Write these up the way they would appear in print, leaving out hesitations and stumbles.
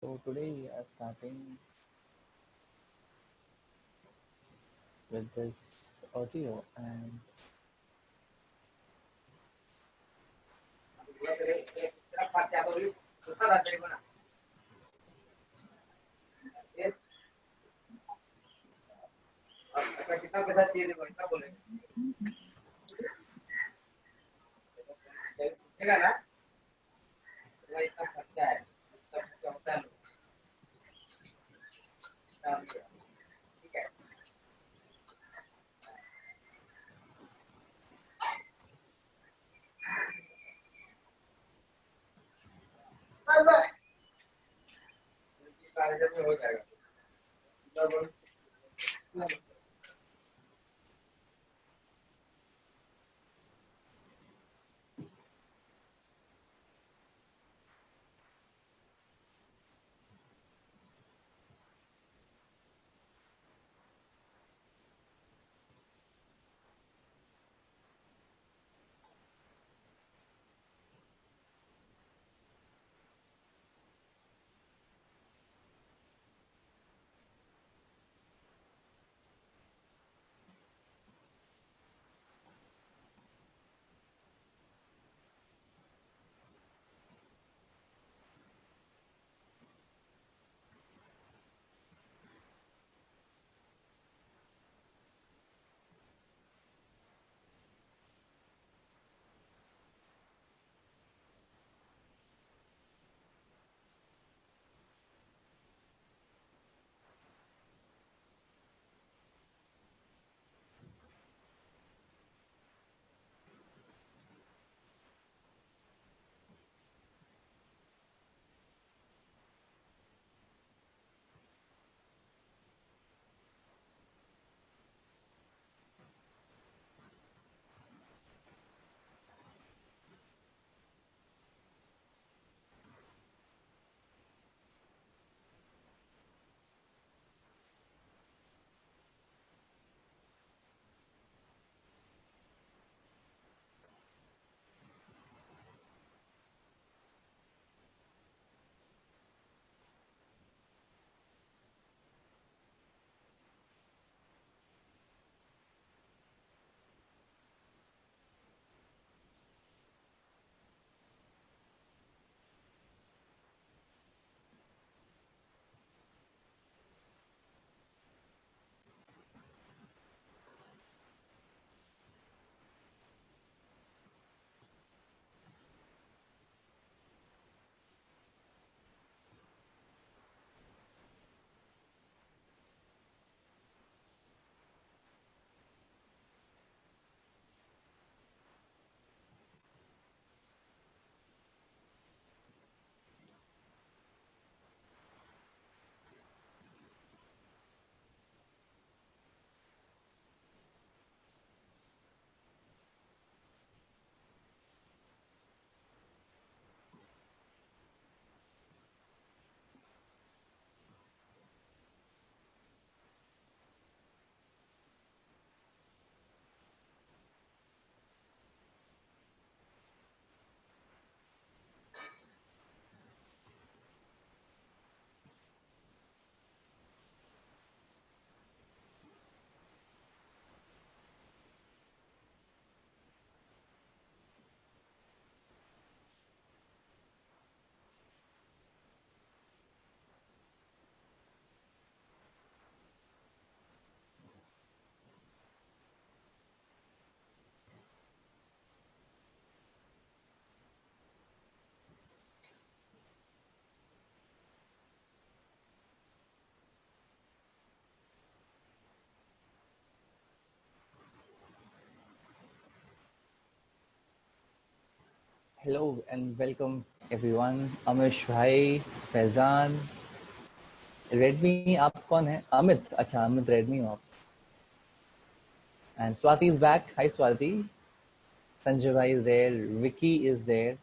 So today we are starting with this audio and hello and welcome everyone. Amish bhai, Faizan, Redmi आप कौन है? अमित, अच्छा Amit Redmi हो आप. And Swati is back. Hi Swati. Sanjay bhai is there. Vicky is there.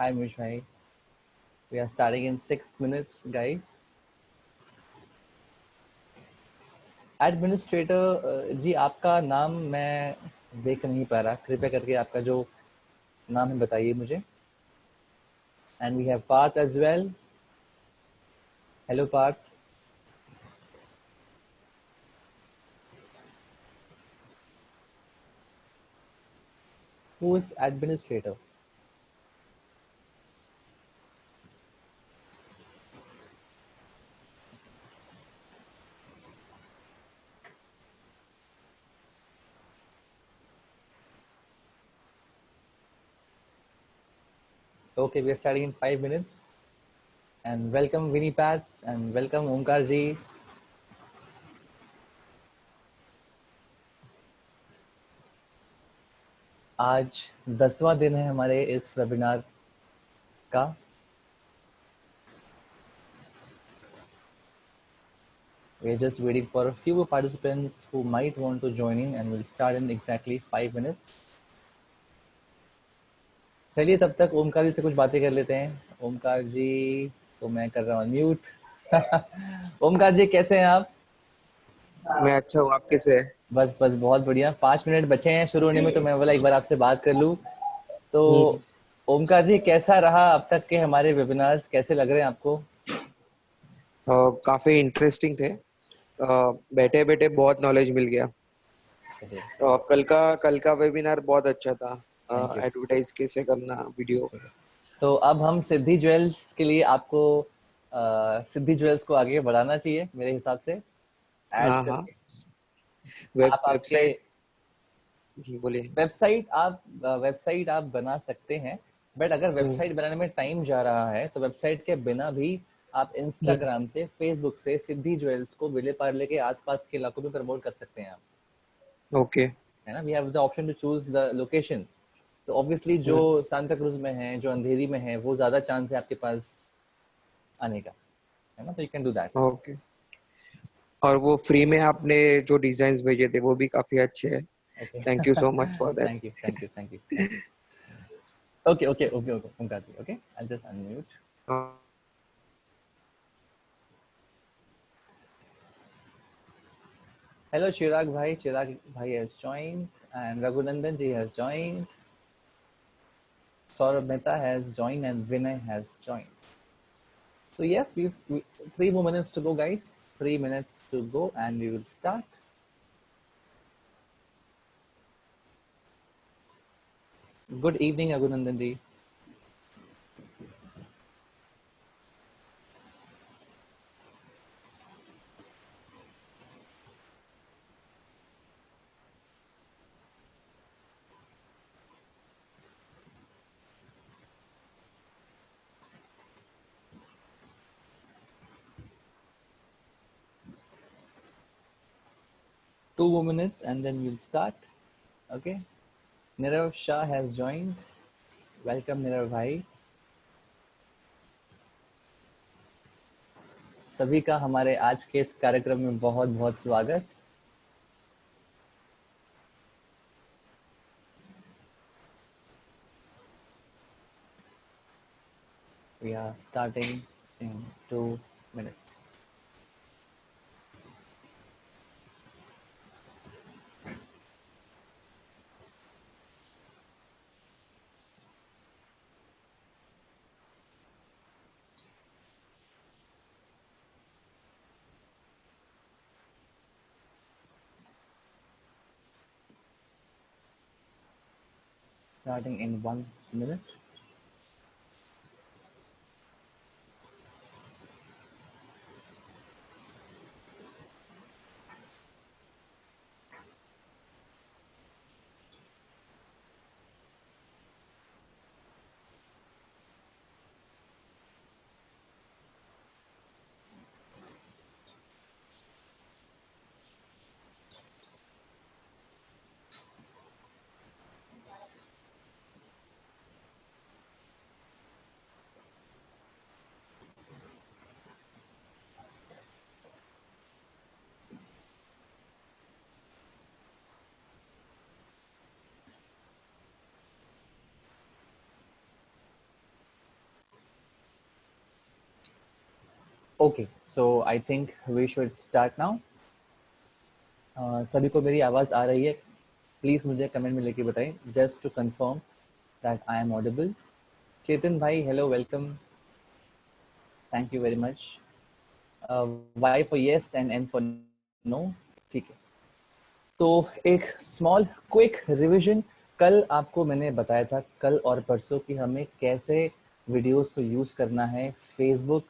Hi Amish bhai. We are starting in 6 minutes, guys. Administrator जी आपका नाम मैं देख नहीं पा रहा, कृपया करके आपका जो नाम है बताइए मुझे. and we have Parth as well. Hello, Parth. Who is administrator? Okay, we are starting in 5 minutes. And welcome Winnie Pats and welcome Omkar ji. आज 10वां दिन है हमारे इस वेबिनार का. We are just waiting for a few participants who might want to join in and we'll start in exactly 5 minutes. चलिए तब तक ओमकार जी से कुछ बातें कर लेते हैं. ओमकार जी तो मैं कर रहा हूँ म्यूट. ओमकार जी कैसे हैं आप? मैं अच्छा हूँ, आप कैसे हैं? बस बहुत बढ़िया. 5 मिनट बचे हैं शुरू होने में तो मैं बोला एक बार आपसे बात कर लूँ. तो ओमकार जी कैसा रहा अब तक के हमारे वेबिनार्स, कैसे लग रहे हैं आपको? काफी इंटरेस्टिंग थे. बैठे बैठे बहुत नॉलेज मिल गया. कल का वेबिनार बहुत अच्छा था. एडवर्टाइज कैसे करना वीडियो. तो अब हम सिद्धि ज्वेल्स के लिए आपको सिद्धि ज्वेल्स को आगे बढ़ाना चाहिए मेरे हिसाब से. ऐड हाँ हाँ. करके आप आपके वेबसाइट. जी बोलिए. वेबसाइट आप बना सकते हैं. बट अगर वेबसाइट बनाने में टाइम जा रहा है तो वेबसाइट के बिना भी आप इंस्टाग्राम से, फेसबुक से सिद्धि ज्वेल्स को विले पार्ले के आसपास के इलाकों में प्रमोट कर सकते हैं आप. ओके. है ना. We have the option to choose the location. तो ऑब्वियसली जो सांता क्रूज में है, जो अंधेरी में है, वो ज्यादा चांस है आपके पास आने का. है ना. तो you can do that. Okay. और वो फ्री में आपने जो डिजाइन्स भेजे थे वो भी काफी अच्छे हैं. Okay. Thank you so much for that. Thank you, thank you, thank you, thank you. Okay, Omkar ji. Okay, I'll just unmute. Hello, Chirag bhai. Chirag bhai has joined, and Raghunandan ji has joined. Saurabh Mehta has joined, and Vinay has joined. So yes, we 3 more minutes to go, guys. 3 minutes to go, and we will start. Good evening, Raghunandan ji. Two more minutes and then we'll start. Okay. Nirav Shah has joined. Welcome, Nirav bhai. सभी का हमारे आज के इस कार्यक्रम में बहुत बहुत स्वागत. We are starting in 2 minutes. Starting in 1 minute. Okay, so I think we should start now. सभी को मेरी आवाज़ आ रही है? प्लीज़ मुझे कमेंट में लेके बताएं, just to confirm that I am audible. Chetan भाई hello, welcome, thank you very much. Y for yes and N for no, ठीक है। तो एक स्मॉल क्विक रिवीजन, कल आपको मैंने बताया था, कल और परसों, कि हमें कैसे वीडियोस को यूज़ करना है फेसबुक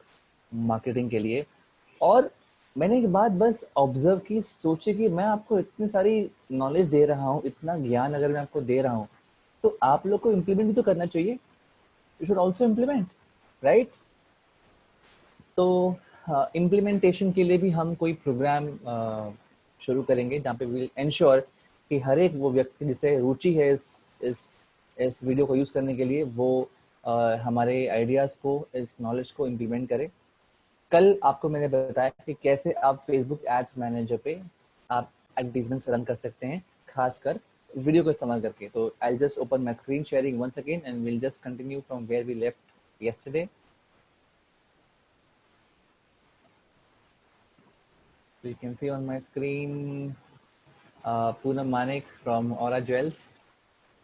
मार्केटिंग के लिए। और मैंने एक बात बस ऑब्जर्व की, सोची कि मैं आपको इतनी सारी नॉलेज दे रहा हूँ, इतना ज्ञान अगर मैं आपको दे रहा हूँ, तो आप लोग को इम्प्लीमेंट भी तो करना चाहिए। You should also implement, right? तो इम्प्लीमेंटेशन के लिए भी हम कोई प्रोग्राम शुरू करेंगे जहाँ पे विल इंश्योर कि हर एक वो व्यक्ति जिसे रुचि है इस वीडियो को यूज़ करने के लिए, वो हमारे आइडियाज़ को, इस नॉलेज को इम्प्लीमेंट करे। कल आपको मैंने बताया कि कैसे आप फेसबुक एड्स मैनेजर पे आप एडवर्टीजमेंट्स रन कर सकते हैं, खासकर वीडियो को इस्तेमाल करके। तो I just open my screen sharing once again and will just continue from where we left yesterday. So you can see on my screen Poonam Manik from Aura Jewels,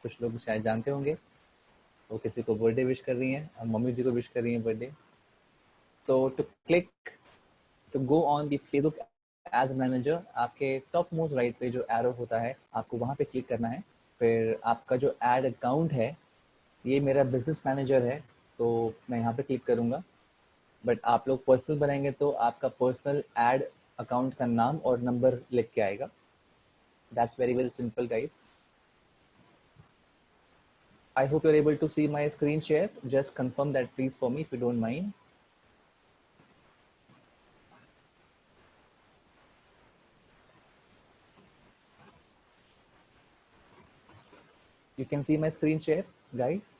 कुछ लोग शायद जानते होंगे। वो किसी को बर्थडे विश कर रही हैं, मम्मी जी को विश कर रही हैं birthday. So to click to go on the Facebook ads manager, आपके टॉप मोस्ट राइट पे जो एरो होता है, आपको वहाँ पे क्लिक करना है। फिर आपका जो एड अकाउंट है, ये मेरा बिजनेस मैनेजर है, तो मैं यहाँ पे क्लिक करूँगा। बट आप लोग पर्सनल बनाएंगे तो आपका पर्सनल एड अकाउंट का नाम और नंबर लिख के आएगा। That's very, very simple, guys. I hope you're able to see my screen share. Just confirm that please for me if you don't mind. You can see my screen share, guys.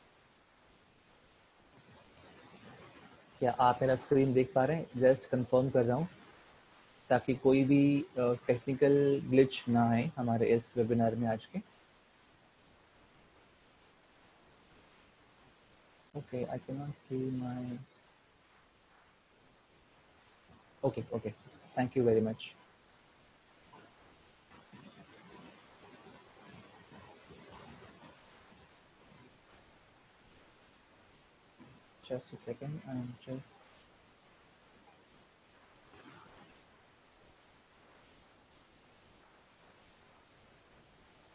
क्या आप मेरा screen देख पा रहे हैं? Just confirm कर रहा हूँ ताकि कोई भी टेक्निकल ग्लिच ना आए हमारे इस वेबिनार में आज के। Okay, I cannot see my. Okay, okay. Thank you very much. Just a second. I'm just.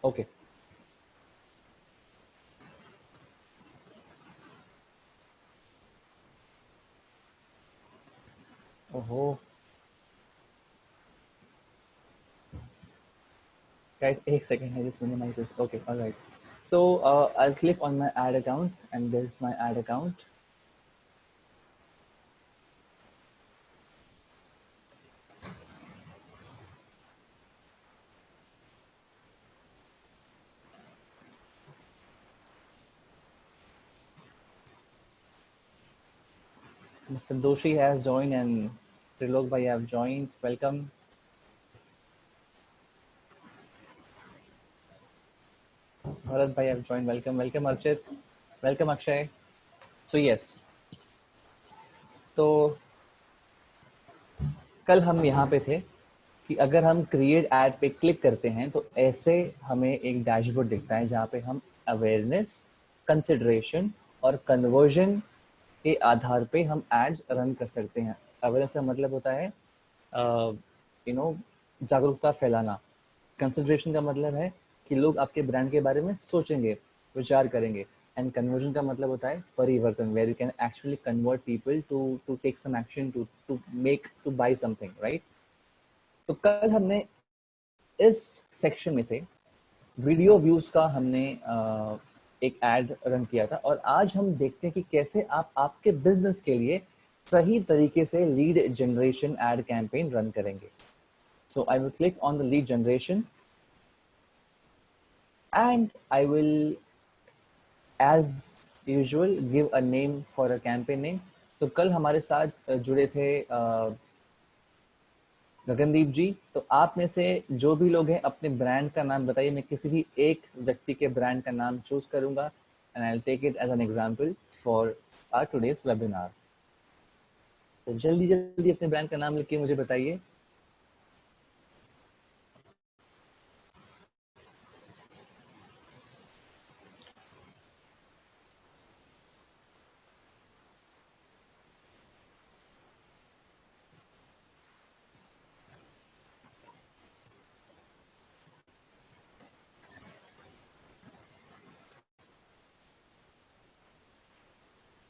Okay. Oh, guys, एक second. I just minimize this. Okay, all right. So I'll click on my ad account, and this is my ad account. Mr. Doshi has joined and Trilok Bhai have joined. Welcome. Bharat Bhai have joined. Welcome. Welcome Archit. Welcome Akshay. So yes. तो कल हम यहाँ पे थे कि अगर हम create add पे क्लिक करते हैं तो ऐसे हमें एक डैशबोर्ड दिखता है जहाँ पे हम अवेयरनेस, कंसिडरेशन और कन्वर्जन के आधार पे हम एड्स रन कर सकते हैं। अवेयरनेस का मतलब होता है जागरूकता फैलाना। कंसिडरेशन का मतलब है कि लोग आपके ब्रांड के बारे में सोचेंगे, विचार करेंगे। एंड कन्वर्जन का मतलब होता है परिवर्तन, where you can actually convert people to take some action, to buy something, right? तो कल हमने इस सेक्शन में से वीडियो व्यूज का हमने एक एड रन किया था, और आज हम देखते हैं कि कैसे आप आपके बिजनेस के लिए सही तरीके से lead generation ad campaign run करेंगे। So I will click on the lead generation and I will, as usual, give a name for a campaign name. तो कल हमारे साथ जुड़े थे गगनदीप जी। तो आप में से जो भी लोग हैं अपने ब्रांड का नाम बताइए। मैं किसी भी एक व्यक्ति के ब्रांड का नाम चूज करूंगा and I will take it as an example for our today's webinar. तो जल्दी जल्दी अपने ब्रांड का नाम लिख के मुझे बताइए।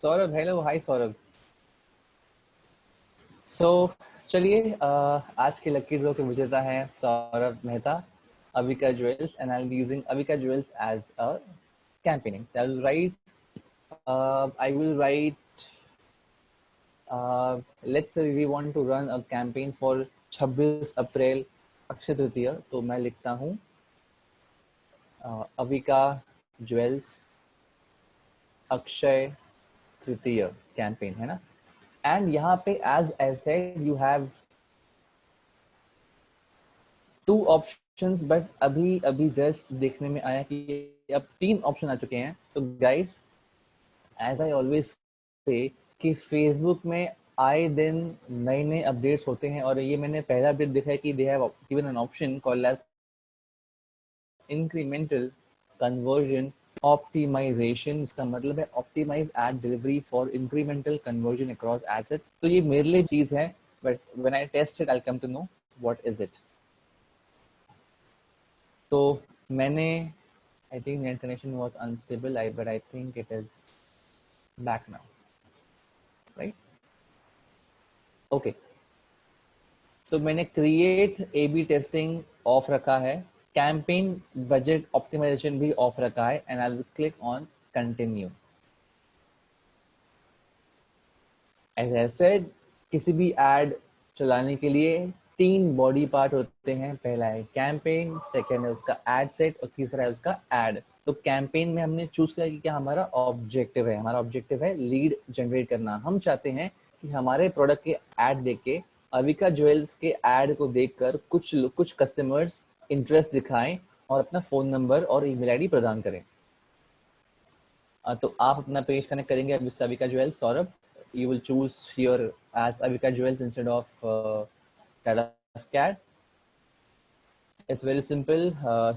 Saurabh, hello, hi Saurabh. So चलिए, आज के लकी ड्रॉ के विजेता हैं Saurabh Mehta, Avika jewels, and I will be using Avika jewels as a campaigning. I will write, let's say we want to run a campaign for 26 April Akshaya Tritiya, तो मैं लिखता हूँ अविका ज्वेल्स अक्षय तृतीया कैंपेन, है ना। एंड यहाँ पे as I said you have two options, but अभी अभी जस्ट देखने में आया कि अब 3 ऑप्शन आ चुके हैं। तो guys, as I always say कि फेसबुक में आए दिन नए नए अपडेट्स होते हैं, और ये मैंने पहला अपडेट देखा है कि they have given an option called as incremental conversion optimization. इसका मतलब है optimize ad delivery for incremental conversion across assets. तो ये मेरे लिए चीज है, but when I test it I come to know what is it. तो मैंने, I think net connection was unstable, but I think it is back now, right? Okay, so मैंने create A B testing off रखा है, campaign budget optimization भी off रखा है, and I will click on continue. As I said, किसी भी add चलाने के लिए 3 बॉडी पार्ट होते हैं। पहला है कैंपेन, सेकेंड है उसका एड सेट, और तीसरा है उसका एड। तो कैंपेन में हमने चूज किया कि क्या हमारा ऑब्जेक्टिव है। हमारा ऑब्जेक्टिव है लीड जनरेट करना। हम चाहते हैं कि हमारे प्रोडक्ट के एड देख के, अविका ज्वेल्स के एड को देखकर कुछ कस्टमर्स इंटरेस्ट दिखाएं और अपना फोन नंबर और ईमेल आईडी प्रदान करें। तो आप अपना पेज कनेक्ट करेंगे with Avika jewels, Saurabh. You will choose here as Avika Jewels instead of Tata Cat. It's very simple.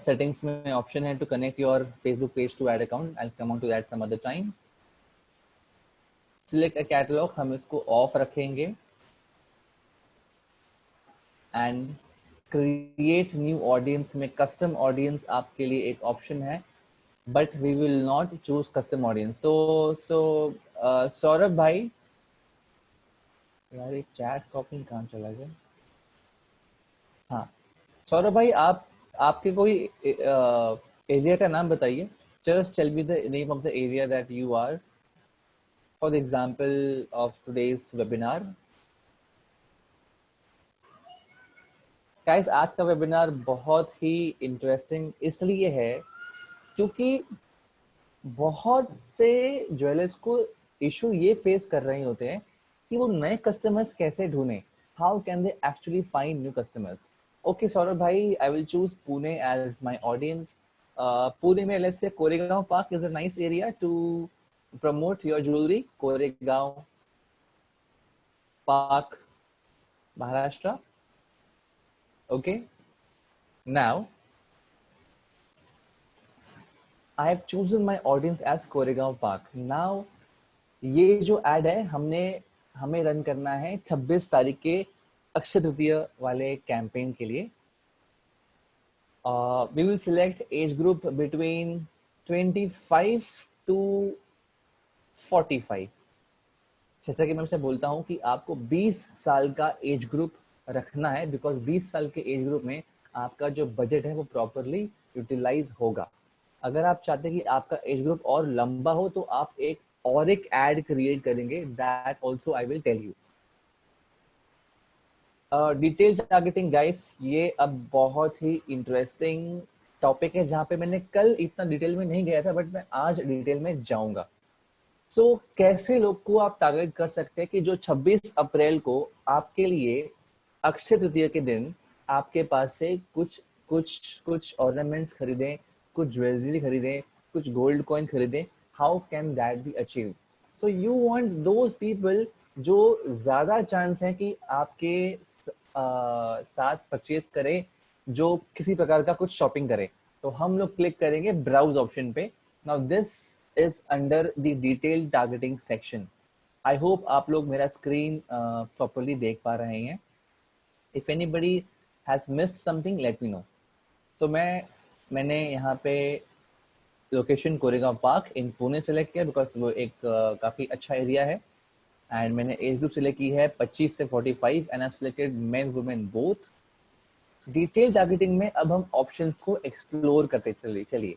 Settings में option है to connect your Facebook page to ad account. I'll come on to that some other time. Select a catalog. हम इसको off रखेंगे and create new audience में custom audience आपके लिए एक option है, but we will not choose custom audience. So Saurabh भाई, यार ये चैट कॉपी कहाँ चला गया? हाँ सौरभ भाई, आप आपके कोई एरिया का नाम बताइए। Just tell me the name of the area that you are for the example of today's webinar. Guys, आज का वेबिनार बहुत ही इंटरेस्टिंग इसलिए है क्योंकि बहुत से ज्वेलर्स को इशू ये फेस कर रहे होते हैं कि वो नए कस्टमर्स कैसे ढूंढें। How can they actually find new customers? Okay, Saurabh bhai, I will choose Pune as my audience. Pune mein, let's say Koregaon Park is a nice area to promote your jewelry. Koregaon Park, Maharashtra. Okay. Now, I have chosen my audience as Koregaon Park. Now, ये जो ad है हमें run करना है 26 तारीख के अक्षय तृतीया वाले campaign के लिए। We will select age group between 25 to 45। जैसा कि मैं आपसे बोलता हूँ कि आपको 20 साल का एज ग्रुप रखना है, बिकॉज 20 साल के एज ग्रुप में आपका जो बजट है वो प्रॉपरली यूटिलाइज होगा। अगर आप चाहते हैं कि आपका एज ग्रुप और लंबा हो तो आप एक एड क्रिएट करेंगे, that also I will tell you. Detail targeting guys, ये अब बहुत ही इंटरेस्टिंग टॉपिक है जहाँ पे मैंने कल इतना डिटेल में नहीं गया था, बट मैं आज डिटेल में जाऊंगा। सो कैसे लोग को आप टारगेट कर सकते हैं कि जो 26 अप्रैल को आपके लिए अक्षय तृतीया के दिन आपके पास से कुछ ऑर्नामेंट्स खरीदें, कुछ ज्वेलरी खरीदें, कुछ गोल्ड कॉइन खरीदें। How can that be achieve? So you want those people जो ज्यादा चांस है कि आपके साथ परचेज करें, जो किसी प्रकार का कुछ शॉपिंग करें। तो हम लोग क्लिक करेंगे ब्राउज ऑप्शन पे। Now this is under the detailed targeting section. I hope आप लोग मेरा स्क्रीन properly देख पा रहे हैं। If anybody has missed something, let me know. तो मैंने यहाँ पे लोकेशन कोरेगांव पार्क इन पुणे सेलेक्ट किया बिकॉज वो एक काफ़ी अच्छा एरिया है। एंड मैंने एज ग्रुप सिलेक्ट की है 25 से 45 and I selected main women both. Detail targeting में अब हम ऑप्शंस को एक्सप्लोर करते चलिए।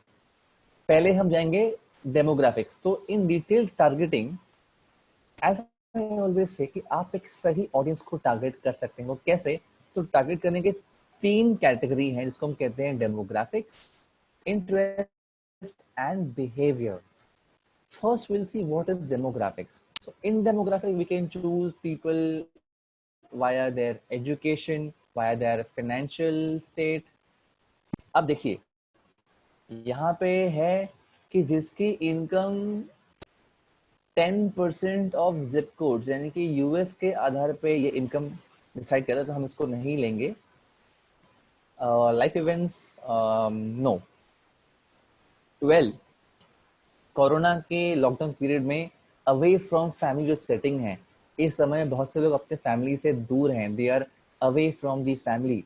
पहले हम जाएंगे डेमोग्राफिक्स। तो in detail targeting as I always say कि आप एक सही ऑडियंस को टारगेट कर सकते हैं। वो कैसे? तो टारगेट करने के 3 कैटेगरी हैं जिसको हम कहते हैं demographics, interest and behaviour. First, we'll see what is demographics. So, in demographic, we can choose people via their education, via their financial state. अब देखिए, यहाँ पे है कि जिसकी इनकम 10% ऑफ जिप कोड्स यानी कि यूएस के आधार पे ये इनकम डिसाइड कर रहा है, तो हम इसको नहीं लेंगे। Life events no. 12 कोरोना के लॉकडाउन पीरियड में अवे फ्रॉम फैमिली जो सेटिंग है, इस समय बहुत से लोग अपने फैमिली से दूर हैं, they are away from the family.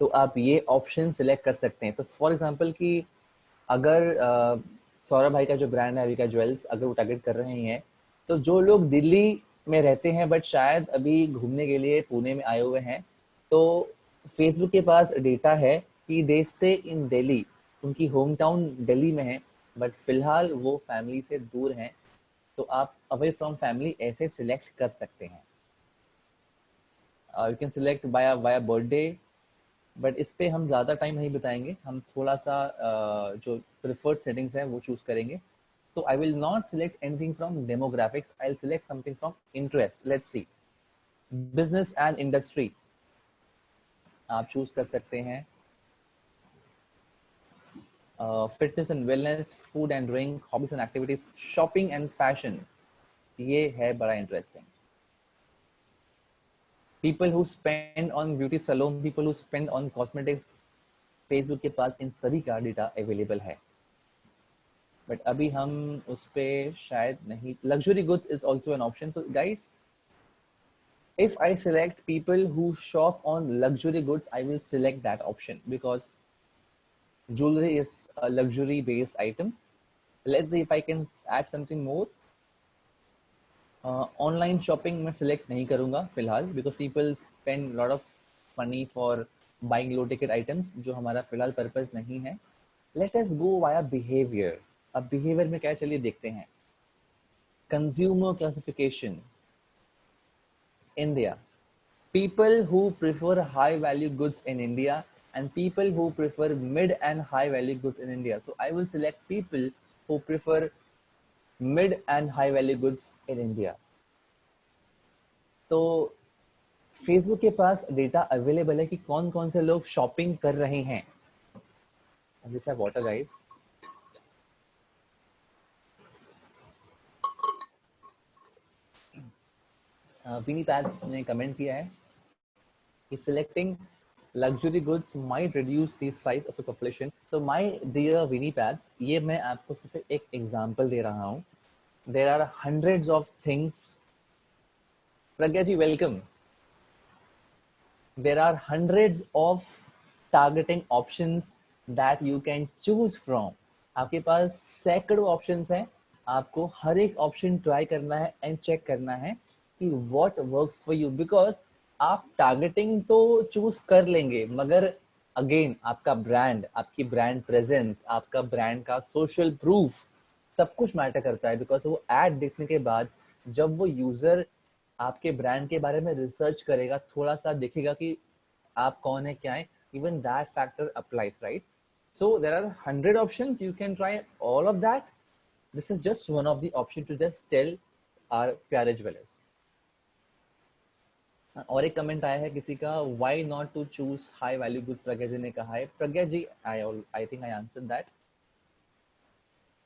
तो आप ये ऑप्शन सिलेक्ट कर सकते हैं। तो फॉर एग्जांपल कि अगर सौरभ भाई का जो ब्रांड है अविका ज्वेल्स, अगर वो टारगेट कर रहे हैं, तो जो लोग दिल्ली में रहते हैं बट शायद अभी घूमने के लिए पुणे में आए हुए हैं, तो फेसबुक के पास डेटा है कि दे स्टे इन दिल्ली, उनकी होम टाउन दिल्ली में है बट फिलहाल वो फैमिली से दूर हैं, तो आप अवे फ्रॉम फैमिली ऐसे सिलेक्ट कर सकते हैं। You can select by birthday, but इस पे हम ज़्यादा टाइम नहीं बिताएंगे, हम थोड़ा सा जो प्रिफर्ड सेटिंग्स हैं वो चूज करेंगे। तो I will not select anything from demographics, I will select something from interest. Let's see, business and industry आप चूज कर सकते हैं। Fitness and wellness, food and drink, hobbies and activities, shopping and fashion, ये है बड़ा interesting. People who spend on beauty salon, people who spend on cosmetics, Facebook के पास इन सभी का डेटा अवेलेबल है, बट अभी हम उस पे शायद नहीं। Luxury goods is also an option. तो guys, if I select people who shop on luxury goods, I will select that option because jewelry is a luxury based item. Let's see if I can add something more. Online shopping मैं select नहीं करूँगा फिलहाल because people spend lot of money for buying low ticket items जो हमारा फिलहाल purpose नहीं है। Let us go via behavior. अब behavior में क्या है चलिए देखते हैं। Consumer classification, India. People who prefer high value goods in India and people who prefer mid and high value goods in India. So I will select people who prefer mid and high value goods in India. तो Facebook के पास data available है कि कौन कौन से लोग shopping कर रहे हैं। जैसे वाटर गाइस, विनी पैड्स ने कमेंट किया है कि selecting luxury goods might reduce the size of the population. So my dear Winnie Pads, ये मैं आपको सिर्फ एक एग्जांपल दे रहा हूँ। There are hundreds of things. Pragya ji welcome. There are hundreds of targeting options that you can choose from. आपके पास सैकड़ों options हैं, आपको हर एक ऑप्शन ट्राई करना है एंड चेक करना है कि what works for you, because आप टारगेटिंग तो चूज कर लेंगे मगर अगेन आपका ब्रांड, आपकी ब्रांड प्रेजेंस, आपका ब्रांड का सोशल प्रूफ सब कुछ मैटर करता है। बिकॉज वो एड देखने के बाद जब वो यूजर आपके ब्रांड के बारे में रिसर्च करेगा, थोड़ा सा देखेगा कि आप कौन है क्या है, even that factor applies, right? So there are 100 options, you can try all of that. This is just one of the option to just tell our प्यारे ज्वेलर्स। और एक कमेंट आया है किसी का, why not to choose high value goods, Pragya ji ने कहा है। Pragya ji, I think I answered that.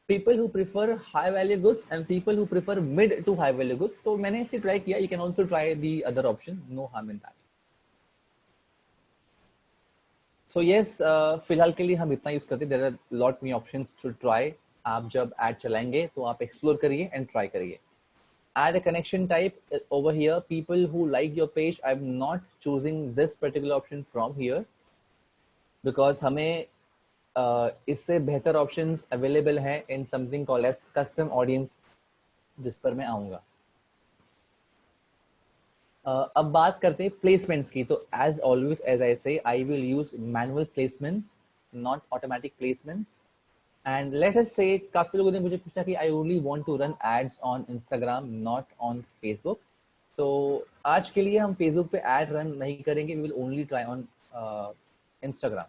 people who prefer high value goods and people who prefer mid to high value goods, तो मैंने इसे ट्राई किया, you can also try the other option, no harm in that. So yes, फिलहाल के लिए हम इतना use करते हैं। there are lot many options to try. आप जब एड चलाएंगे तो आप एक्सप्लोर करिए एंड ट्राई करिए। add a connection type over here, people who like your page. I'm not choosing this particular option from here because हमें इससे बेहतर ऑप्शंस अवेलेबल हैं in something called as custom audience, जिस पर मैं आऊँगा। अब बात करते हैं प्लेसमेंट्स की। तो as always as I say, I will use manual placements, not automatic placements. And let us say, काफी लोगों ने मुझे पूछा कि I only want to run ads on Instagram, not on Facebook. तो आज के लिए हम फेसबुक पे एड रन नहीं करेंगे, we will only try on Instagram.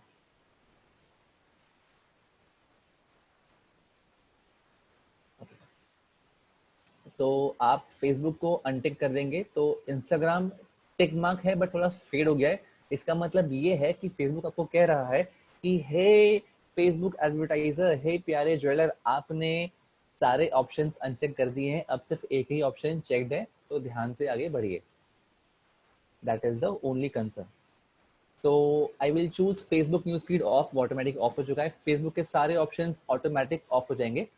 So आप फेसबुक को अनटिक कर देंगे तो इंस्टाग्राम टिक मार्क है बट थोड़ा फेड हो गया है। इसका मतलब ये है कि फेसबुक आपको कह रहा है कि हे फेसबुक एडवर्टाइजर, हे प्यारे ज्वेलर, आपने सारे ऑप्शंस अनचेक कर दिए हैं, अब सिर्फ एक ही ऑप्शन चेक्ड है, तो ध्यान से आगे बढ़िए। That is the only concern. तो I will choose Facebook news feed off, automatic off हो चुका है, फेसबुक के सारे ऑप्शंस ऑटोमेटिक ऑफ हो जाएंगे।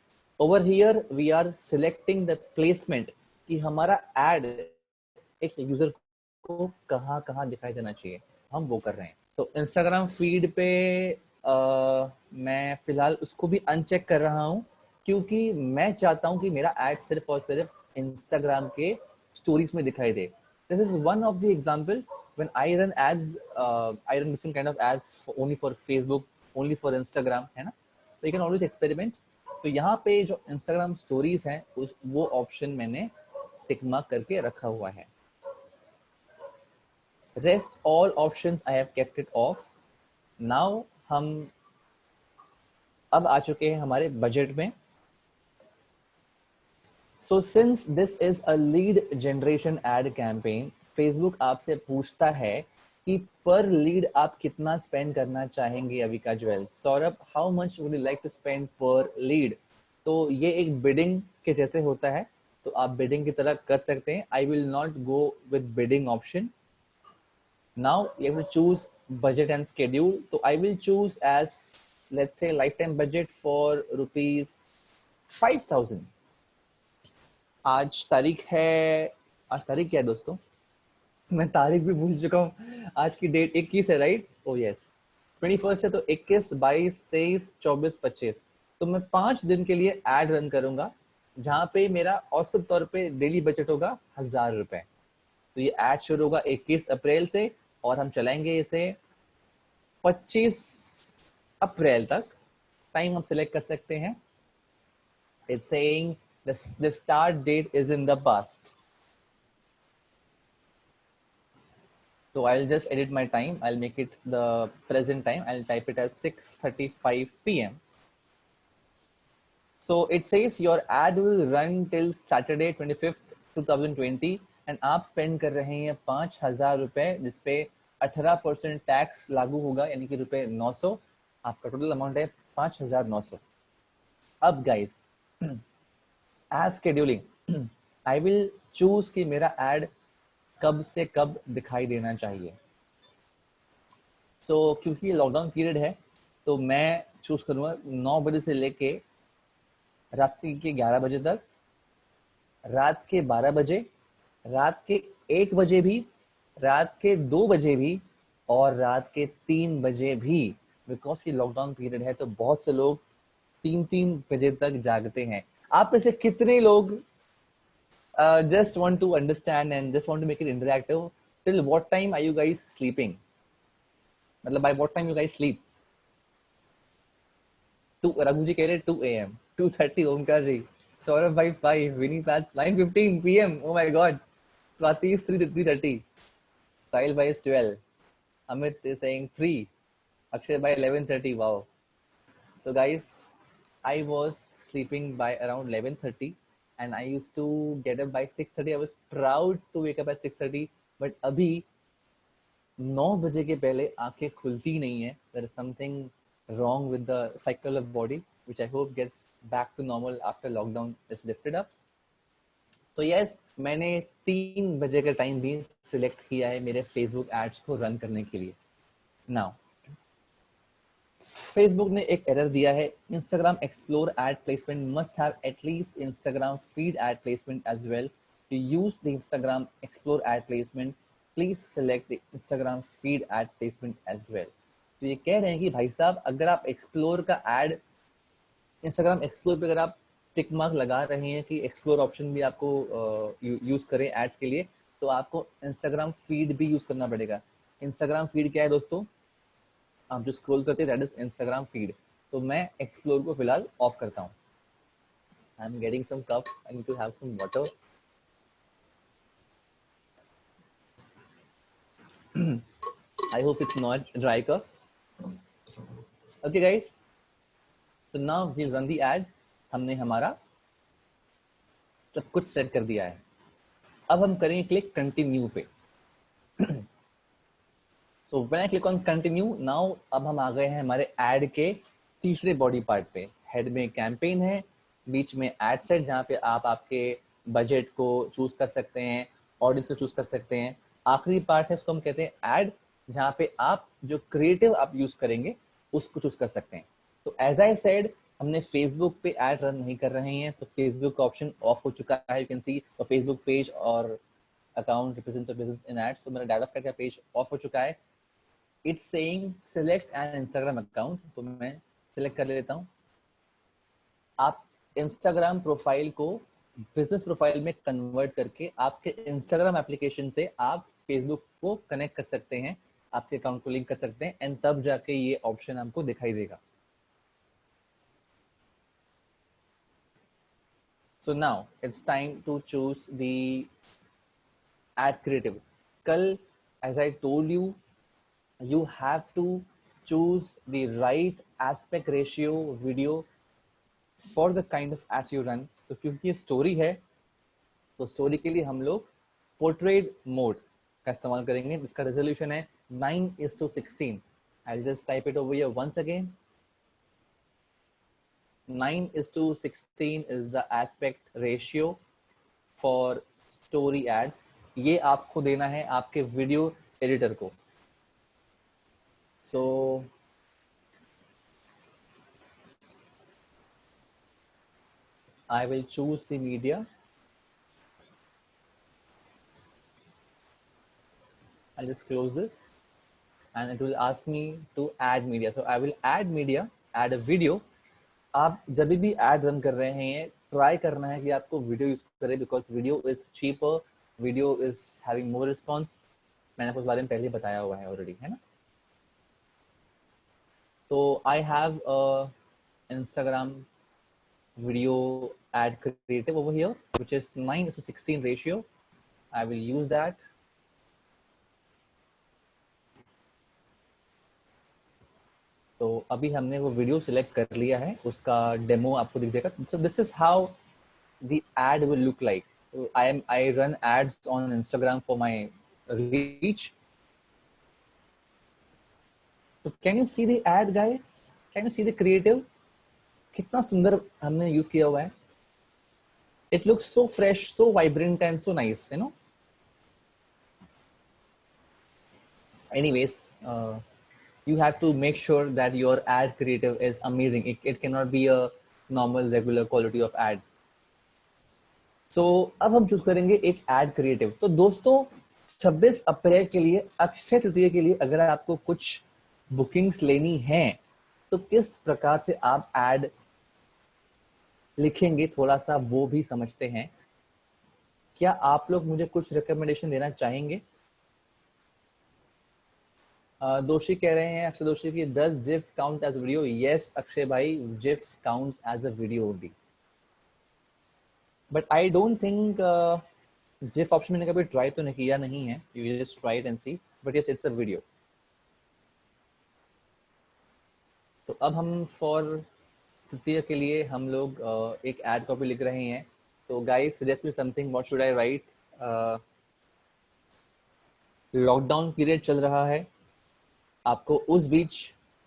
Over here we are selecting the placement कि हमारा एड एक यूजर को कहाँ कहाँ दिखाई देना चाहिए, हम वो कर रहे हैं। तो इंस्टाग्राम फीड पे मैं फिलहाल उसको भी अनचेक कर रहा हूँ, क्योंकि मैं चाहता हूँ कि मेरा एड सिर्फ और सिर्फ इंस्टाग्राम के स्टोरीज में दिखाई दे। This is one of the example when I run ads, I run different kind of ads for, only for Facebook, only for Instagram, है ना? तो you can always experiment। तो यहाँ पे जो Instagram stories हैं उस वो ऑप्शन मैंने टिक मार्क करके रखा हुआ है। Rest all options I have kept it off। Now हम अब आ चुके हैं हमारे बजट में। So since this is a lead generation ad campaign, Facebook आपसे पूछता है कि पर लीड आप कितना स्पेंड करना चाहेंगे Avika jewels. Saurabh, how much would you like to spend per lead? तो ये एक बिडिंग के जैसे होता है, तो आप बिडिंग की तरह कर सकते हैं। I will not go with bidding option. Now you have to choose budget and schedule. तो I will choose as, let's say, life time budget for ₹5000। आज तारीख है, आज तारीख क्या है दोस्तों? मैं तारीख भी भूल चुका हूँ। आज की डेट 21 है, राइट? ओ यस, 21 है। तो 21, 22, 23, 24, 25, तो मैं 5 दिन के लिए एड रन करूंगा, जहां पे मेरा औसत तौर पे डेली बजट होगा ₹1000। तो ये एड शुरू होगा 21 अप्रैल से और हम चलाएंगे इसे 25 अप्रैल तक। टाइम हम सिलेक्ट कर सकते हैं। It's saying the start date is in the past. So I'll just edit my time. I'll make it the present time. I'll type it as 6:35 p.m. So it says your ad will run till Saturday 25th 2020 and आप spend कर रहे हैं ₹5000, जिसपे 18% tax लागू होगा, यानी कि ₹900। आपका टोटल अमाउंट है 5900। अब guys, ad scheduling, I will choose कि मेरा एड कब से कब दिखाई देना चाहिए। तो क्योंकि लॉकडाउन पीरियड है, तो मैं चूज करूंगा 9 बजे से लेके रात के 11 बजे तक, रात के 12 बजे, रात के 1 बजे भी, रात के 2 बजे भी, और रात के 3 बजे भी। बिकॉज ये लॉकडाउन पीरियड है तो बहुत से लोग 3-3 बजे तक जागते हैं। आप में से कितने लोग just want to understand and just want to make it interactive, till what time are you guys sleeping? मतलब by what time you guys sleep? Raghu जी कह रहे 2 AM, 2:30 ओमकार जी, सौरभ भाई 5, विनीत आज 9:15 PM, oh my god, Swati is 3:30, साहिल भाई is 12, Amit is saying 3, Akshay by 11:30, wow. So guys, I was sleeping by around 11:30 and I used to get up by 6:30. I was proud to wake up at 6:30, but अभी 9 बजे के पहले आंखें खुलती नहीं है। There is something wrong with the cycle of body, which I hope gets back to normal after lockdown is lifted up. तो yes, मैंने 3 बजे का टाइम भी सिलेक्ट किया है मेरे फेसबुक एड्स को रन करने के लिए। नाउ फेसबुक ने एक एरर दिया है, Instagram explore ad placement must have at least Instagram feed ad placement as well. To use the Instagram explore ad placement, please select the Instagram feed ad placement as well. तो ये कह रहे हैं कि भाई साहब अगर आप एक्सप्लोर का ऐड इंस्टाग्राम एक्सप्लोर पे अगर आप टिक मार्क लगा रहे हैं कि एक्सप्लोर ऑप्शन भी आपको यूज करें एड्स के लिए, तो आपको इंस्टाग्राम फीड भी यूज करना पड़ेगा। इंस्टाग्राम फीड क्या है दोस्तों? आप जो स्क्रॉल करते हैं दैट इज इंस्टाग्राम फीड। तो मैं एक्सप्लोर को फिलहाल ऑफ करता हूँ। I am getting some cup, I need to have some water. I hope it's not dry cup. Okay guys, तो now we run the ad. हमने हमारा सब कुछ सेट कर दिया है। अब हम करेंगे क्लिक कंटिन्यू पे। So when I click on continue now, अब हम आ गए हैं हमारे एड के तीसरे बॉडी पार्ट पे। हेड में कैंपेन है, बीच में एड सेट जहाँ पे आप आपके बजट को चूज कर सकते हैं, ऑडियंस को चूज कर सकते हैं। आखिरी पार्ट है उसको हम कहते हैं एड, जहाँ पे आप जो क्रिएटिव आप यूज करेंगे उसको चूज कर सकते हैं। तो एज आई सेड, हमने फेसबुक पे ऐड रन नहीं कर रहे हैं, तो फेसबुक का ऑप्शन ऑफ हो चुका है। You can see Facebook page और account represent the business in ads. तो मेरा डायलॉग का पेज ऑफ हो चुका है। It's saying select an Instagram account, तो मैं सिलेक्ट कर लेता हूँ। आप इंस्टाग्राम प्रोफाइल को बिजनेस प्रोफाइल में कन्वर्ट करके आपके इंस्टाग्राम एप्लीकेशन से आप फेसबुक को कनेक्ट कर सकते हैं, आपके अकाउंट को लिंक कर सकते हैं, एंड तब जाके ये ऑप्शन आपको दिखाई देगा। So now it's time to choose the ad creative. Kal, as I told you, you have to choose the right aspect ratio video for the kind of ads you run. तो क्योंकि ये story है, तो story के लिए हम लोग portrait mode का इस्तेमाल करेंगे, जिसका रेजोल्यूशन है 9:16। I'll just type it over here once again. 9:16 is the aspect ratio for story ads. ये आपको देना है आपके वीडियो एडिटर को। So I will choose the media. I'll just close this and it will ask me to add media. So I will add media, add a video. आप जब भी ad run कर रहे हैं, ट्राई करना है कि आपको वीडियो यूज करें, because video is cheaper, video is having more response. मैंने आपको इस बारे में पहले बताया हुआ है ऑलरेडी, है ना। तो I have Instagram video ad creative over here, which is 9:16 ratio. I will use that. तो अभी हमने वो वीडियो सिलेक्ट कर लिया है, उसका डेमो आपको दिख जाएगा। So this is how the ad will look like. So I run ads on Instagram for my reach. So can you see the ad, guys? Can you see the creative? कितना सुंदर हमने use किया हुआ है। It looks so fresh, so vibrant and so nice, you know. Anyways, you have to make sure that your ad creative is amazing. It cannot be a normal regular quality of ad. So अब हम choose करेंगे एक ad creative। तो दोस्तों 26 अप्रैल के लिए, अक्षय तृतीया के लिए, अगर आपको कुछ बुकिंग्स लेनी है तो किस प्रकार से आप ad लिखेंगे, थोड़ा सा वो भी समझते हैं। क्या आप लोग मुझे कुछ रिकमेंडेशन देना चाहेंगे? दोषी कह रहे हैं, अक्षय दोषी की, does GIF count as video? Yes Akshay भाई, GIF counts as a video only, but I don't think GIF option मैंने कभी ट्राई तो नहीं किया नहीं है। You just try it and see, but yes it's a video। तो अब हम फॉर तृतीय के लिए हम लोग एक एड कॉपी लिख रहे हैं। तो guys suggest me something, what should I right? Lockdown period चल रहा है, आपको उस बीच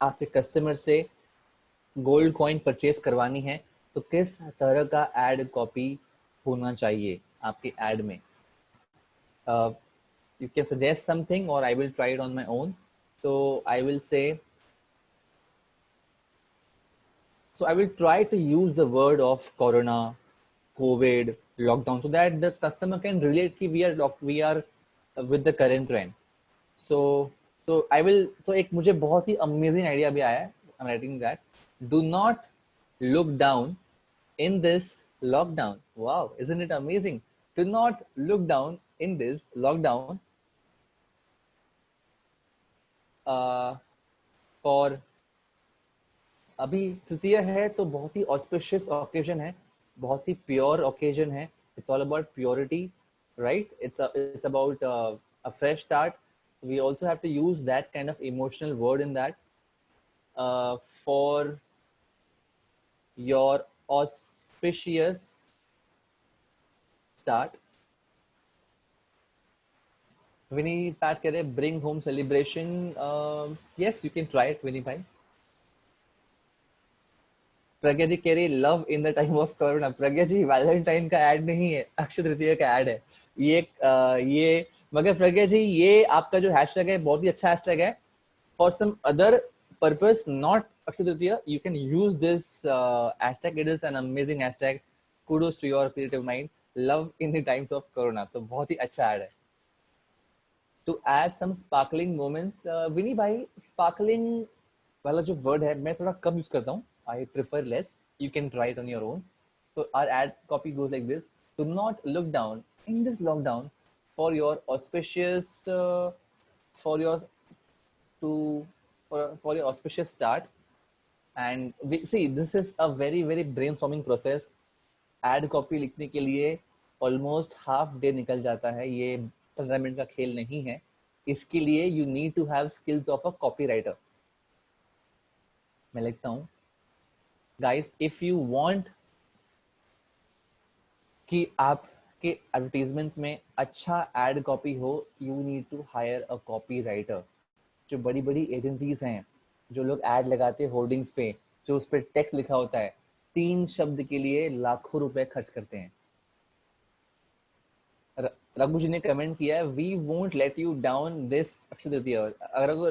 आपके कस्टमर से गोल्ड कॉइन परचेज करवानी है, तो किस तरह का एड कॉपी होना चाहिए आपके एड में? यू कैन सजेस्ट समथिंग और I will try it on my own. तो I will say, so I will try to use the word of corona, COVID, lockdown, so that the customer can relate कि we are with the current trend. So So I will. So एक मुझे बहुत ही amazing idea भी आया है. I'm writing that. Do not look down in this lockdown. Wow, isn't it amazing? Do not look down in this lockdown. For अभी तृतीय है तो बहुत ही ऑस्पिशियस ओकेजन है, बहुत ही प्योर ओकेजन है. It's all about purity, right? It's about a fresh start. We also have to use that kind of emotional word in that for your auspicious start. Vinny Pat कह रहे bring home celebration. Yes, you can try it, Vinny भाई. प्रज्ञा जी कह रही love in the time of corona. Pragya ji Valentine का ad नहीं है, अक्षय तृतीया का add है ये. मगर प्रज्ञा जी ये आपका जो हैशटैग है बहुत ही अच्छा हैशटैग है. For some other purpose not Akshaya Tritiya, you can use this hashtag. It is an amazing hashtag. Kudos to your creative mind. Love in the times of corona, तो बहुत ही अच्छा एड है. To add some sparkling moments, Vini भाई sparkling वाला जो word है मैं थोड़ा कम यूज करता हूँ. I prefer less. You can try it on your own. So our ad copy goes like this: do not look down in this lockdown for your auspicious for your to for your auspicious start. And we see this is a very brainstorming process. Ad copy लिखने के लिए almost half day निकल जाता है. ये 15 minute का खेल नहीं है. इसके लिए you need to have skills of a copywriter. मैं लिखता हूँ guys, if you want कि आपके एडवर्टीजमेंट्स में अच्छा एड कॉपी हो, you need to hire a copywriter. जो बड़ी बड़ी एजेंसीज हैं, जो लोग एड लगाते हैं होर्डिंग्स पे, जो उस पर टेक्स्ट लिखा होता है, 3 शब्द के लिए लाखों रुपए खर्च करते हैं. रघु जी ने कमेंट किया है we won't let you down this Akshaya Tritiya.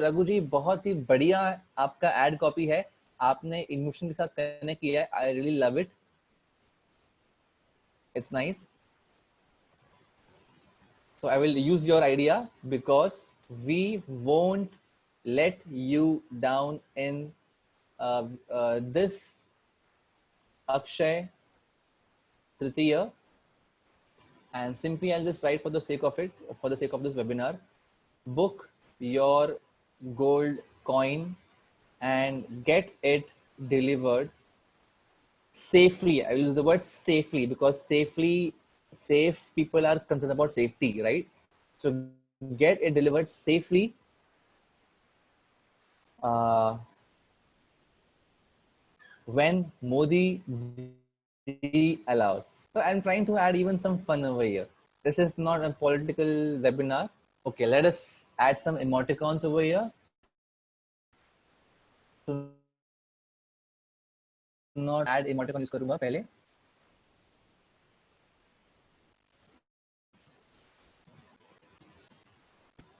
Raghu ji बहुत ही बढ़िया आपका एड कॉपी है. आपने इमोशन के साथ कनेक्ट किया है. I really love it. It's nice. So I will use your idea because we won't let you down in this Akshaya Tritiya. And simply I'll just write for the sake of it, for the sake of this webinar: book your gold coin and get it delivered safely. I will use the word safely because safe people are concerned about safety, right? So get it delivered safely when Modi allows. So I'm trying to add even some fun over here. This is not a political webinar. Okay, let us add some emoticons over here. To not add emoticon use करूँगा पहले.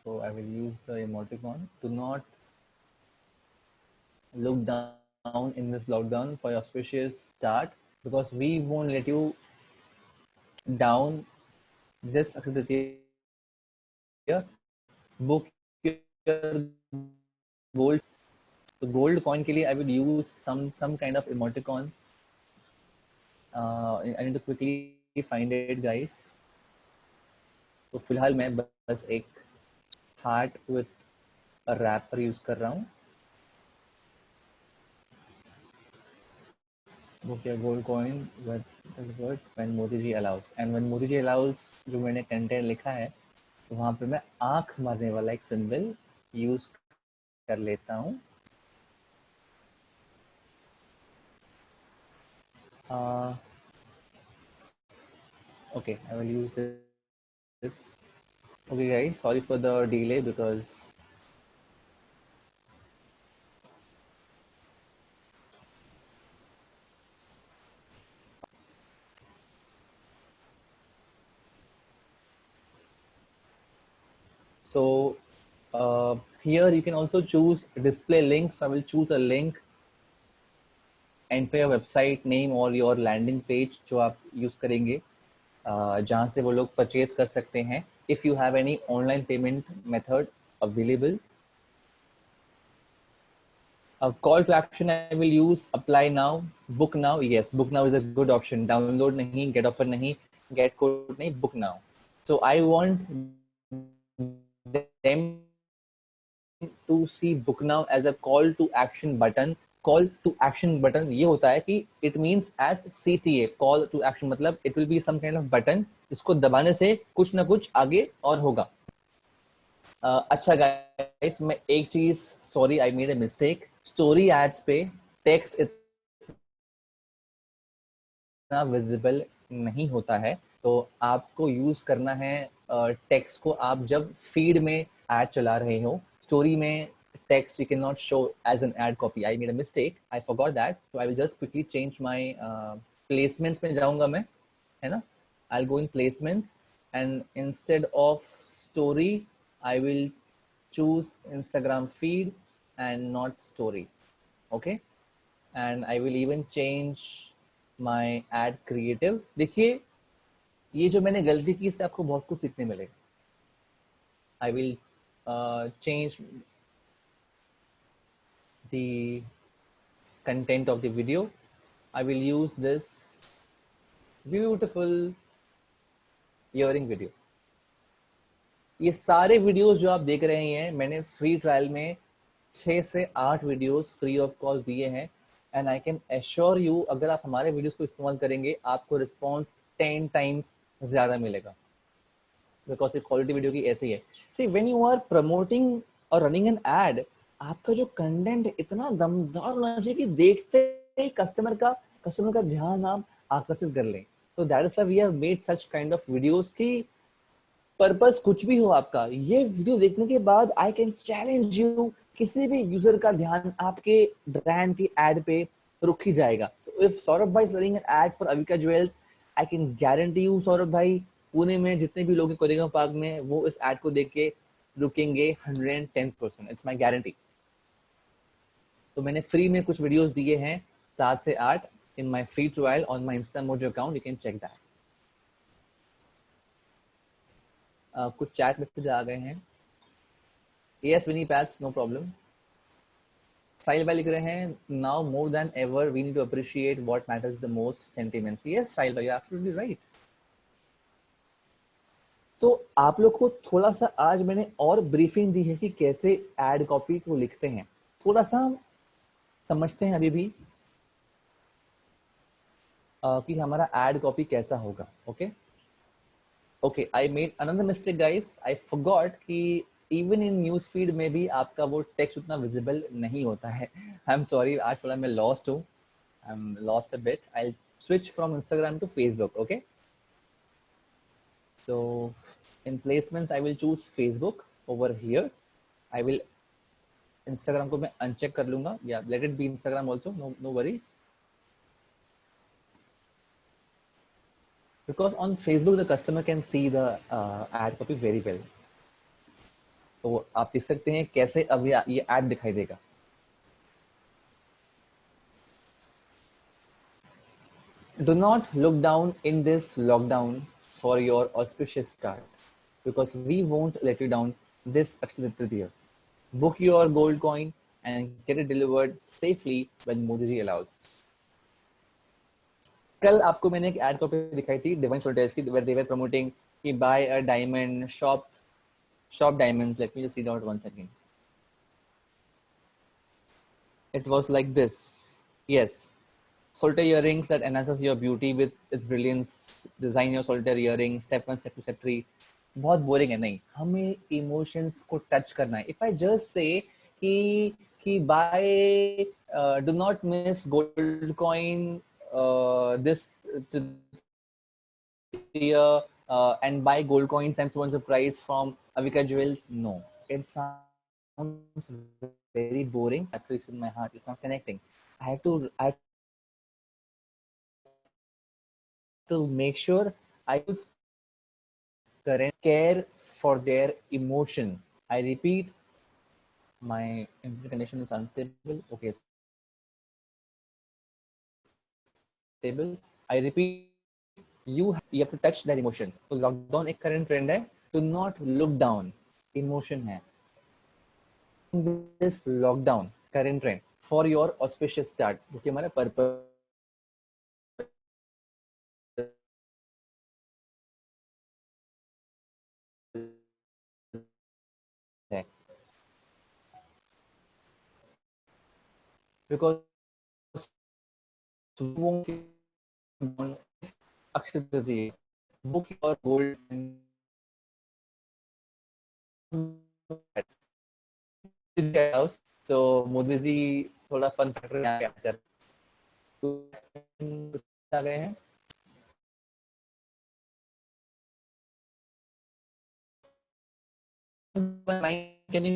So I will use the emoticon. Do not look down in this lockdown for your auspicious start because we won't let you down this Akshaya Tritiya. Book your gold. So gold coin के लिए I will use some kind of emoticon. I need to quickly find it, guys. तो फिलहाल मैं बस एक heart with a wrapper use कर रहा हूँ. Book your gold coin when Modi ji allows. And when Modi ji allows जो मैंने कंटेंट लिखा है तो वहाँ पे मैं आंख मारने वाला एक सिंबल यूज कर लेता हूँ. Okay, I will use this. Okay guys, sorry for the delay because so here you can also choose display link. So I will choose a link, enter your website name or your landing page जो आप use करेंगे जहाँ से वो लोग purchase कर सकते हैं. If you have any online payment method available, Call to action I will use apply now, book now. Yes, book now is a good option. Download nahi, get offer nahi, get code nahi, book now. So I want them to see book now as a call to action button. Call to action button ये होता है कि it means as CTA, call to action मतलब it will be some kind of button जिसको दबाने से कुछ ना कुछ आगे और होगा. अच्छा गाइस, मैं एक चीज, sorry I made a mistake. Story ads पे टेक्स्ट इतना विजिबल नहीं होता है, तो आपको यूज करना है टेक्स्ट को आप जब फीड में एड चला रहे हो. स्टोरी में text you cannot show as an ad copy. I made a mistake, I forgot that, so I will just quickly change my placements में जाऊंगा मैं, है ना. I'll go in placements and instead of story I will choose Instagram feed and not story. Okay, and I will even change my ad creative. देखिए ये जो मैंने गलती की इससे आपको बहुत कुछ सीखने मिलेगा. I will change the content of the video. I will use this beautiful earring video. ये सारे वीडियोस जो आप देख रहे हैं मैंने फ्री ट्रायल में 6 से 8 वीडियोस फ्री ऑफ कॉस्ट दिए हैं. And I can assure you अगर आप हमारे वीडियोस को इस्तेमाल करेंगे आपको रिस्पॉन्स 10 टाइम्स ज्यादा मिलेगा, बिकॉज ये क्वालिटी वीडियो की ऐसी है. See when you are promoting और रनिंग एन एड, आपका जो कंटेंट इतना दमदार होना चाहिए कि देखते ही कस्टमर का ध्यान आप आकर्षित कर लें. तो that is why we have made such kind of videos की पर्पस कुछ भी हो आपका, ये वीडियो देखने के बाद आई कैन चैलेंज यू किसी भी यूजर का ध्यान आपके ब्रांड की एड पे रुक ही जाएगा. सो इफ सौरभ भाई is running an ad for Avika jewels, I can guarantee you Saurabh भाई पुणे में जितने भी लोग कोरेगांव पार्क में वो इस एड को देख के रुकेंगे 110%. It's my guarantee. तो मैंने फ्री में कुछ वीडियोस दिए हैं 7 से 8 in my free trial on my Instamojo account. You can check that. कुछ चैट मैसेज आ गए हैं. यस विनी पैट्स, नो प्रॉब्लम. साहिल भाई लिख रहे हैं now more than ever we need to appreciate what matters the most, sentiments. Yes Sahil भाई, एब्सोल्युटली राइट. तो आप लोग को थोड़ा सा आज मैंने और ब्रीफिंग दी है कि कैसे एड कॉपी को लिखते हैं. थोड़ा सा समझते हैं अभी भी कि हमारा एड कॉपी कैसा होगा. Okay okay, I made another mistake guys. I forgot कि इवन इन न्यूज फीड में भी आपका वो टेक्स्ट उतना विजिबल नहीं होता है. आई एम सॉरी, आज थोड़ा मैं लॉस्ट हूँ. I am lost a bit. I switch from Instagram to Facebook. Okay, so in placements I will choose Facebook over here. I will Instagram को मैं uncheck कर लूंगा. Yeah, let it be Instagram also, no worries, because on Facebook the customer can see the ad copy very well. तो आप देख सकते हैं कैसे अब ये ad दिखाई देगा. Do not look down in this lockdown for your auspicious start, because we won't let you down this Akshaya year. Book your gold coin and get it delivered safely when Modi ji allows. कल आपको मैंने एक ad copy दिखाई थी divine सोल्टेज की, where they were promoting कि buy a diamond shop diamonds. Let me just read out once again. It was like this. Yes, solitaire earrings that enhances your beauty with its brilliance. Design your solitaire earring. Step 1, step 2, step 3. बहुत boring है. नहीं, हमें emotions को touch करना है. If I just say कि buy do not miss gold coin this year and buy gold coins and so on surprise from Avika Jewels, no, it sounds very boring. At least in my heart it's not connecting. I have to make sure I use current care for their emotion. I repeat, my internet connection is unstable. Okay, stable. I repeat, you have to touch their emotions. तो lockdown एक current trend है. To not look down, emotion है. This lockdown current trend, for your auspicious start, जो कि हमारा purpose है, because Akshay तृतीय book और गोल्ड तो मोदी जी थोड़ा फन फैक्टर यहाँ कर आ गए हैं। Can you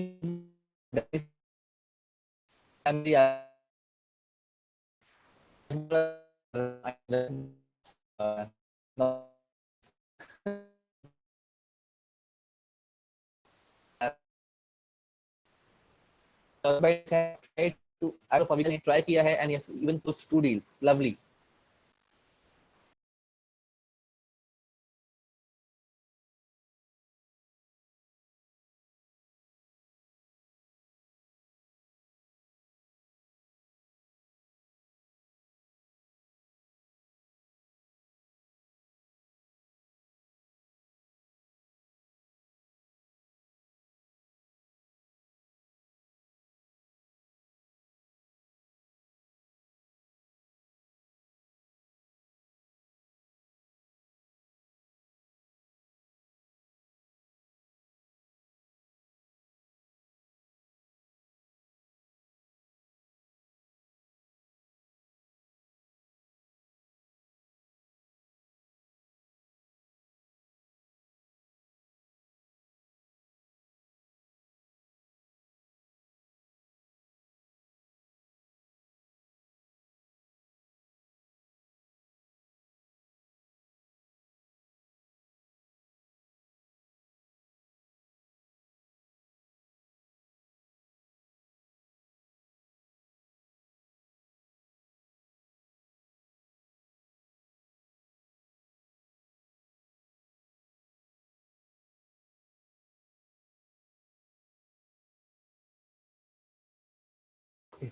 ट्राई किया है and yes even push 2 deals lovely.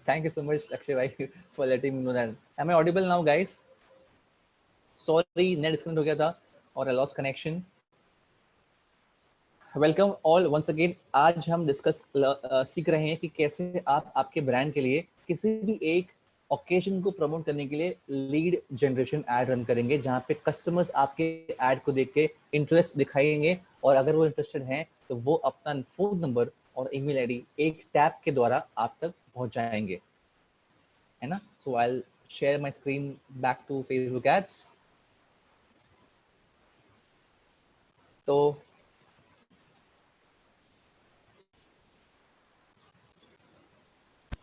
Thank you so much, Akshay bhai, for letting me know that. Am I audible now, guys? Sorry, net disconnect हो गया था और I lost connection. Welcome all once again. आज हम discuss सीख रहे हैं कि कैसे आप आपके ब्रांड के लिए किसी भी एक ओकेजन को प्रमोट करने के लिए लीड जनरेशन एड रन करेंगे, जहां पे कस्टमर्स आपके एड को देख के इंटरेस्ट दिखाएंगे और अगर वो इंटरेस्टेड हैं तो वो अपना फोन नंबर और ईमेल आईडी एक टैप के द्वारा आप तक पहुंच जाएंगे, है ना। So I share my screen back to Facebook ads. तो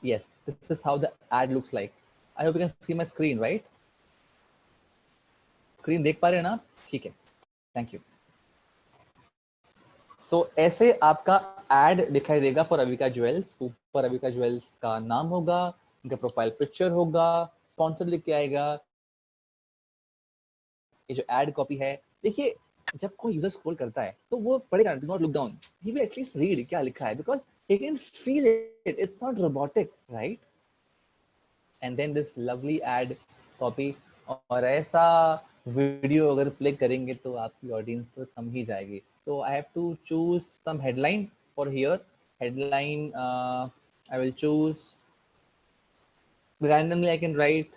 yes, this is how the ad looks like. I hope you can see my screen, right? Screen देख पा रहे हैं ना? ठीक है, थैंक यू। सो ऐसे आपका एड दिखाई देगा फॉर अविका ज्वेल्स। ऊपर अविका ज्वेल्स का नाम होगा, उनका प्रोफाइल पिक्चर होगा, स्पॉन्सर लिख के आएगा। ये जो एड कॉपी है, देखिए जब कोई यूजर स्क्रॉल करता है तो वो पढ़ेगा, do not look down, he will at least read क्या लिखा है, because he can feel it, it's not robotic, right? And then this lovely ad copy। और ऐसा वीडियो अगर प्ले करेंगे तो आपकी ऑडियंस तो थम ही जाएगी। तो I have to choose some headline for here. Headline I will choose randomly, I can write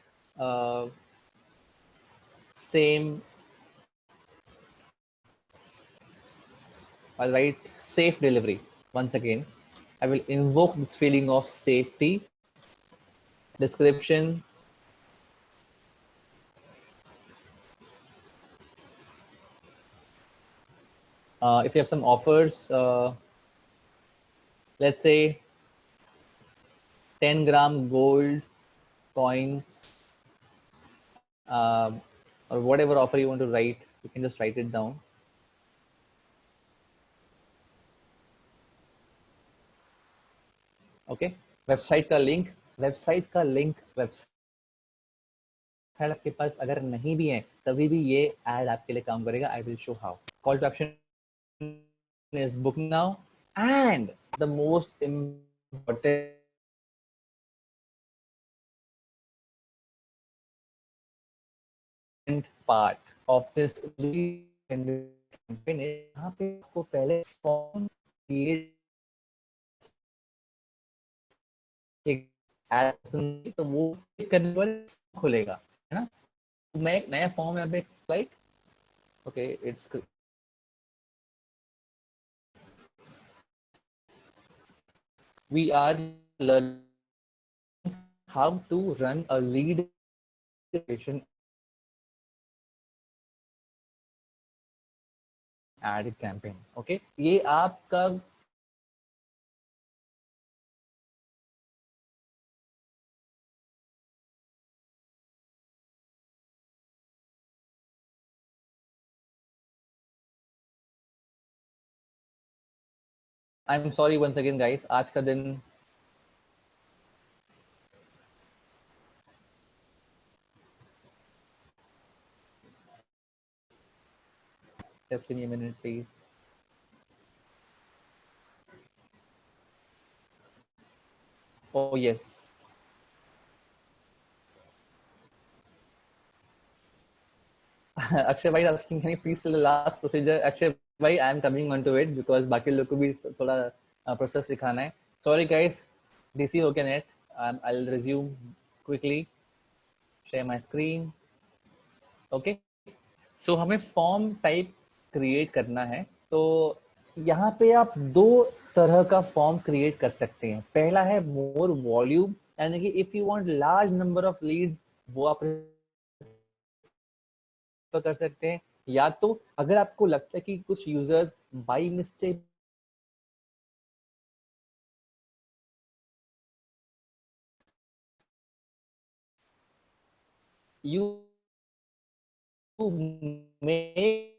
same, I'll write safe delivery. Once again, I will invoke this feeling of safety. Description, if you have some offers, let's say 10-gram gold coins, or whatever offer you want to write, you can just write it down. Okay, website का link, website आपके पास अगर नहीं भी है तभी भी ये add आपके लिए काम करेगा। I will show how. Call to action is book now, and the most important part of this campaign यहाँ पे आपको पहले फॉर्म क्रिएट तो वो करने के बाद खुलेगा, है ना। मैं एक नया फॉर्म यहाँ पे like okay it's we are learning how to run a lead generation ad campaign. Okay, ये आपका I'm sorry once again guys, आज का दिन just give me a minute please. Oh yes. Akshay bhai asking can you please tell the last procedure. Akshay bhai I am coming on to it because बाकी लोग को भी थोड़ा process सिखाना है. Sorry guys, DC okay net. I'll resume quickly. Share my screen. Okay. सो हमें form type create करना है, तो यहाँ पे आप दो तरह का फॉर्म क्रिएट कर सकते हैं. पहला है मोर वॉल्यूम, यानी कि if you want large number of leads वो आप कर सकते हैं, या तो अगर आपको लगता है कि कुछ users by mistake you make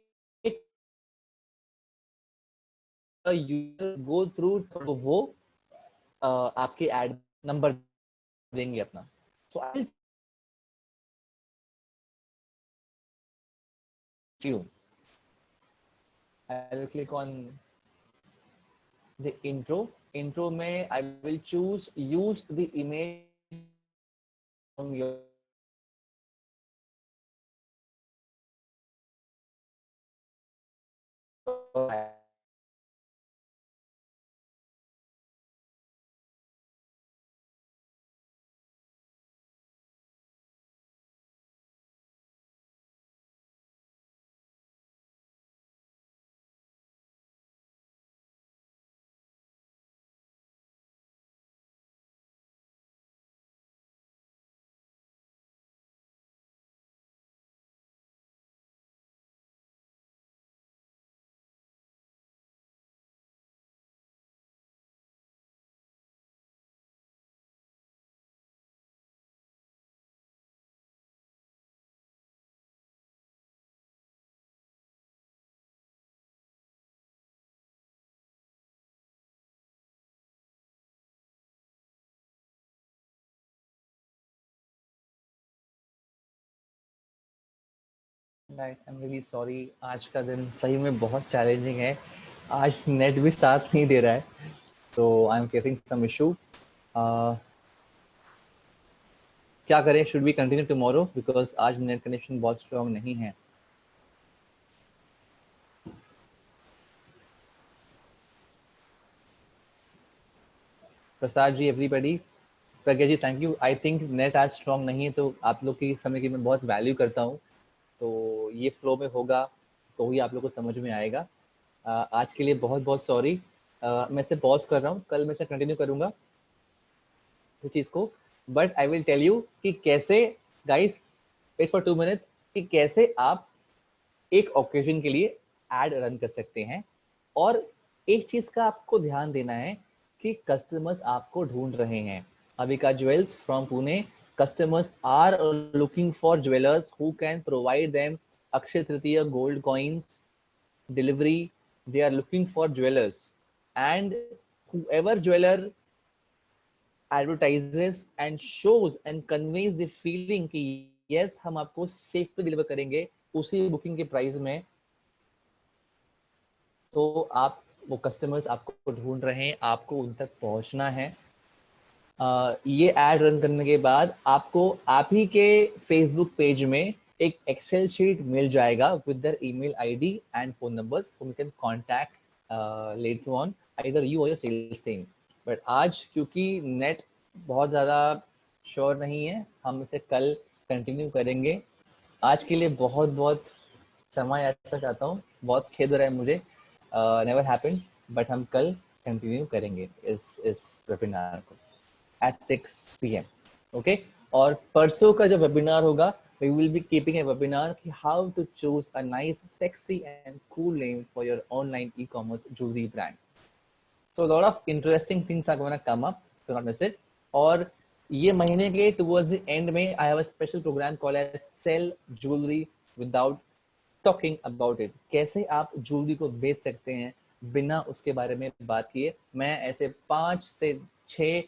a user go through, तो वो आपके एड नंबर देंगे अपना. So I will click on the intro में I will choose use the image from your guys I am really sorry, आज का दिन सही में बहुत चैलेंजिंग है. आज नेट भी साथ नहीं दे रहा है, तो I am facing some issue. क्या करें, should we continue tomorrow because आज नेट कनेक्शन बहुत स्ट्रांग नहीं है. Prasad ji, everybody, Pragya ji thank you. I think net आज स्ट्रांग नहीं है, तो आप लोग की समय की मैं बहुत वैल्यू करता हूँ, तो ये फ्लो में होगा तो ही आप लोग को समझ में आएगा. आज के लिए बहुत बहुत सॉरी. मैं इसे पॉज कर रहा हूँ, कल मैं इसे कंटिन्यू करूँगा इस चीज़ को. But I will tell you कि कैसे, गाइस वेट फॉर 2 मिनट्स, कि कैसे आप एक ओकेजन के लिए एड रन कर सकते हैं. और एक चीज़ का आपको ध्यान देना है कि कस्टमर्स आपको ढूंढ रहे हैं. Avika jewels from Pune, customers are looking for jewelers who can provide them Akshaya Tritiya gold coins delivery. They are looking for jewelers, and whoever jeweler advertises and shows and conveys the feeling कि yes हम आपको safe deliver करेंगे उसी booking के price में, तो आप वो कस्टमर्स आपको ढूंढ रहे हैं, आपको उन तक पहुंचना है. ये एड रन करने के बाद आपको आप ही के फेसबुक पेज में एक एक्सेल शीट मिल जाएगा with their email ID and phone numbers whom you can contact later on either you or your sales team. But आज क्योंकि नेट बहुत ज़्यादा श्योर नहीं है, हम इसे कल कंटिन्यू करेंगे. आज के लिए बहुत बहुत समय ऐसा चाहता हूँ, बहुत खेद हो रहा है मुझे, नेवर हैपेंड, बट हम कल कंटिन्यू करेंगे इस वेबिनार को at 6 p.m. ओके और परसों का जो वेबिनार होगा, we will be keeping a webinar how to choose a nice, sexy and cool name for your online e-commerce jewelry brand. So a lot of interesting things are going to come up, do not miss it. और ये महीने के towards the end में I have a special program called as Sell Jewelry Without Talking About It. कैसे आप jewellery को बेच सकते हैं बिना उसके बारे में बात किए. मैं ऐसे 5 से 6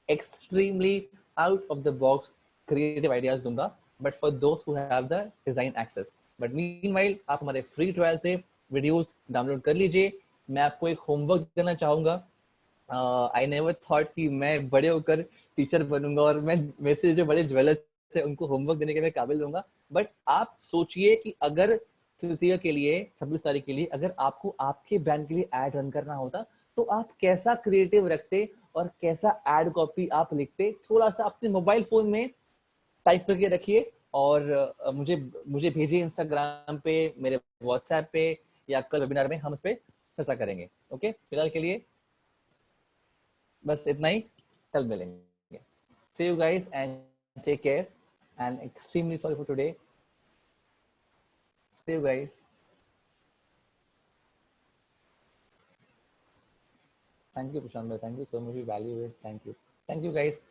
extremely out of the box creative ideas दूंगा, but for those who have the design access. But meanwhile आप हमारे free trial से videos डाउनलोड कर लीजिए. मैं आपको एक होमवर्क देना चाहूंगा. आई नेवर थॉट कि मैं बड़े होकर टीचर बनूंगा और मैं मेरे से जो बड़े ज्वेलर्स है उनको होमवर्क देने के मैं काबिल दूंगा. बट आप सोचिए कि अगर तृतीय के लिए, 26 तारीख के लिए अगर आपको आपके ब्रांड के लिए एड रन करना होता तो आप कैसा क्रिएटिव रखते और कैसा एड कॉपी आप लिखते. थोड़ा सा अपने मोबाइल फोन में टाइप करके रखिए और मुझे भेजिए इंस्टाग्राम पे, मेरे व्हाट्सएप पे, या कल वेबिनार में हम उस पर चर्चा करेंगे. ओके, फिलहाल के लिए बस इतना ही. कल मिलेंगे. See you guys and take care and extremely sorry for today. See you guys. Thank you Prashant bhai, thank you so much, you value it. Thank you guys.